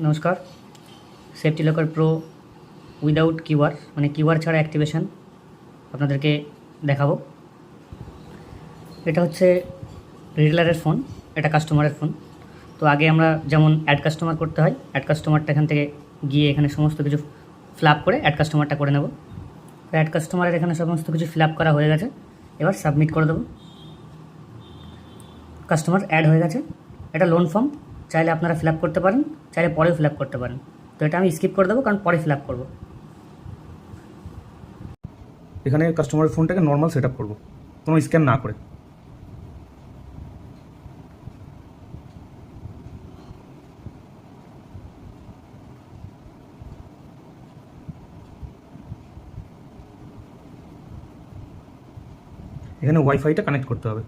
নমস্কার। Safety locker pro without QR মানে QR ছাড়া অ্যাক্টিভেশন আপনাদেরকে দেখাবো। এটা হচ্ছে রিটেলারের ফোন, এটা কাস্টমারের ফোন। তো আগে আমরা যেমন অ্যাড কাস্টমার করতে হয়, অ্যাড কাস্টমারটা এখান থেকে গিয়ে এখানে সমস্ত কিছু ফিল আপ করে অ্যাড কাস্টমারটা করে নেব। তো অ্যাড কাস্টমারের এখানে সমস্ত কিছু ফিল আপ করা হয়ে গেছে, এবার সাবমিট করে দেবো। কাস্টমার অ্যাড হয়ে গেছে। এটা লোন ফর্ম, চাইলে আপনারা ফিল আপ করতে পারেন, চাইলে পরেও ফিল আপ করতে পারেন। তো এটা আমি স্কিপ করে দেবো কারণ পরে ফিল আপ করবো। এখানে কাস্টমারের ফোনটাকে নর্মাল সেট আপ করবো, কোনো স্ক্যান না করে। এখানে ওয়াইফাইটা কানেক্ট করতে হবে।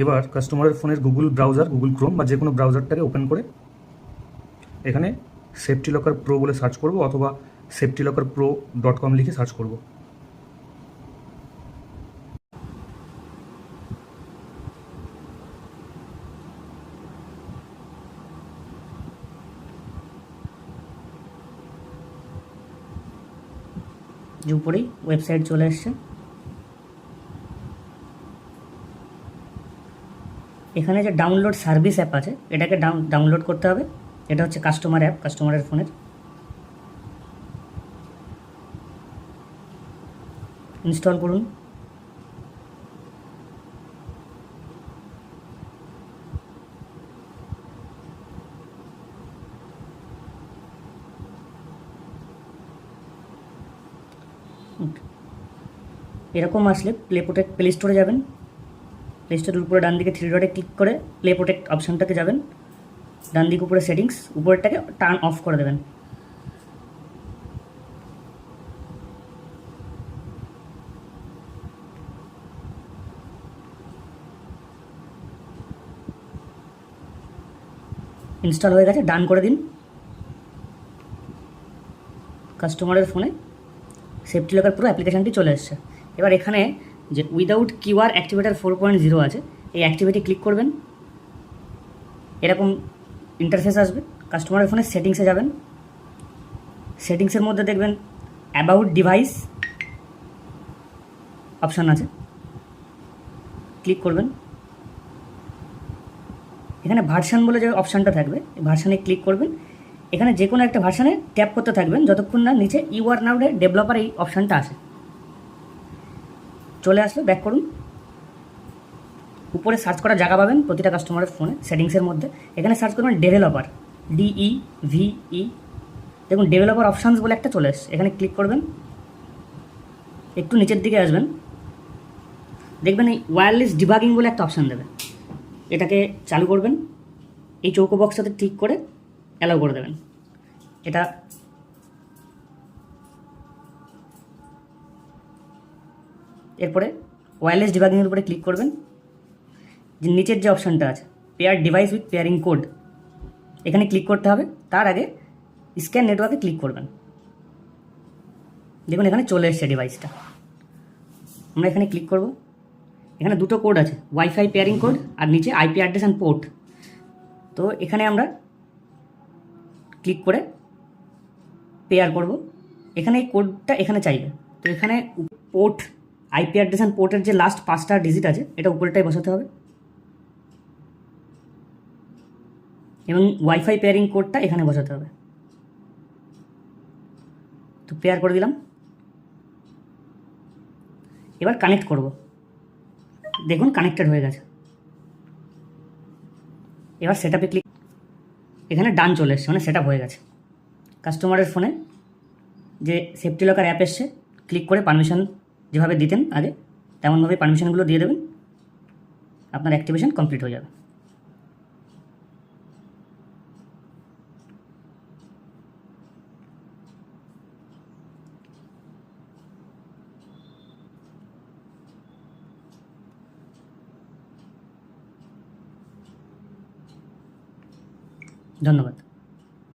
এবার কাস্টমারের ফোনের গুগল ব্রাউজার, গুগল ক্রোম বা যে কোনো ব্রাউজারটাকে ওপেন করে এখানে সেফটি লকার প্রো বলে সার্চ করব, অথবা safetylockerpro.com লিখে সার্চ করব। যে উপরেই ওয়েবসাইট চলে এসছে। এখানে যে ডাউনলোড সার্ভিস অ্যাপ আছে, এটাকে ডাউনলোড করতে হবে। এটা হচ্ছে কাস্টমার অ্যাপ, কাস্টমারের ফোনের। ইনস্টল করুন। এরকম আসলে প্লে স্টোরে যাবেন। প্লে স্টোরের উপরে ডান দিকে থ্রি ডটে ক্লিক করে প্লে প্রোটেক্ট অপশানটাকে যাবেন। ডান দিকে উপরে সেটিংস, উপরেরটাকে টার্ন অফ করে দেবেন। ইনস্টল হয়ে গেছে, ডান করে দিন। কাস্টমারের ফোনে সেফটি লকার পুরো অ্যাপ্লিকেশানটি চলে এসছে। এবার এখানে যে উইদাউট কিউআর অ্যাক্টিভেটার 4.0 আছে, এই অ্যাক্টিভিটি ক্লিক করবেন। এরকম ইন্টারফেস আসবে। কাস্টমারের ফোনে সেটিংসে যাবেন। সেটিংসের মধ্যে দেখবেন অ্যাবাউট ডিভাইস অপশান আছে, ক্লিক করবেন। এখানে ভার্সান বলে যে অপশানটা থাকবে, ভার্সানে ক্লিক করবেন। এখানে যে কোনো একটা ভার্সানে ট্যাপ করতে থাকবেন যতক্ষণ না নিচে ইউ আর নাও ডেভেলপার এই অপশানটা আসে। চলে আসলে ব্যাক করুন। উপরে সার্চ করার জায়গা পাবেন প্রতিটা কাস্টমারের ফোনে সেটিংসের মধ্যে। এখানে সার্চ করবেন ডেভেলপার, DEVE। দেখুন ডেভেলপার অপশানস বলে একটা চলে এসছে, এখানে ক্লিক করবেন। একটু নিচের দিকে আসবেন, দেখবেন এই ওয়্যারলেস ডিবাগিং বলে একটা অপশান দেবে, এটাকে চালু করবেন। এই চৌকো বক্সটাতে টিক করে অ্যালাউ করে দেবেন। এটা এরপরে ওয়্যারলেস ডিবাগিংয়ের উপরে ক্লিক করবেন। যে নিচের যে অপশানটা আছে pair device with pairing code, এখানে ক্লিক করতে হবে। তার আগে স্ক্যান নেটওয়ার্কে ক্লিক করবেন। দেখুন এখানে চলে এসছে ডিভাইসটা। আমরা এখানে ক্লিক করব। এখানে দুটো কোড আছে, ওয়াইফাই পেয়ারিং কোড আর নিচে IP অ্যাড্রেস অ্যান্ড পোর্ট। তো এখানে আমরা ক্লিক করে পেয়ার করব। এখানে এই কোডটা এখানে চাইবে। তো এখানে পোর্ট, IP অ্যাড্রেস অ্যান্ড পোর্টের যে লাস্ট 5টা ডিজিট আছে এটা উপরেটাই বসাতে হবে। এবং ওয়াইফাই পেয়ারিং কোডটা এখানে বসাতে হবে। তো পেয়ার করে দিলাম। এবার কানেক্ট করব, দেখুন কানেক্টেড হয়ে গেছে। এবার সেট আপে ক্লিক, এখানে ডান চলে এসছে, মানে সেট আপ হয়ে গেছে। কাস্টমারের ফোনে যে সেফটি লকার অ্যাপ এসছে, ক্লিক করে পারমিশন যেভাবে দিতেন আগে তেমনভাবে পারমিশনগুলো দিয়ে দেবেন, আপনার অ্যাক্টিভেশন কমপ্লিট হয়ে যাবে। ধন্যবাদ।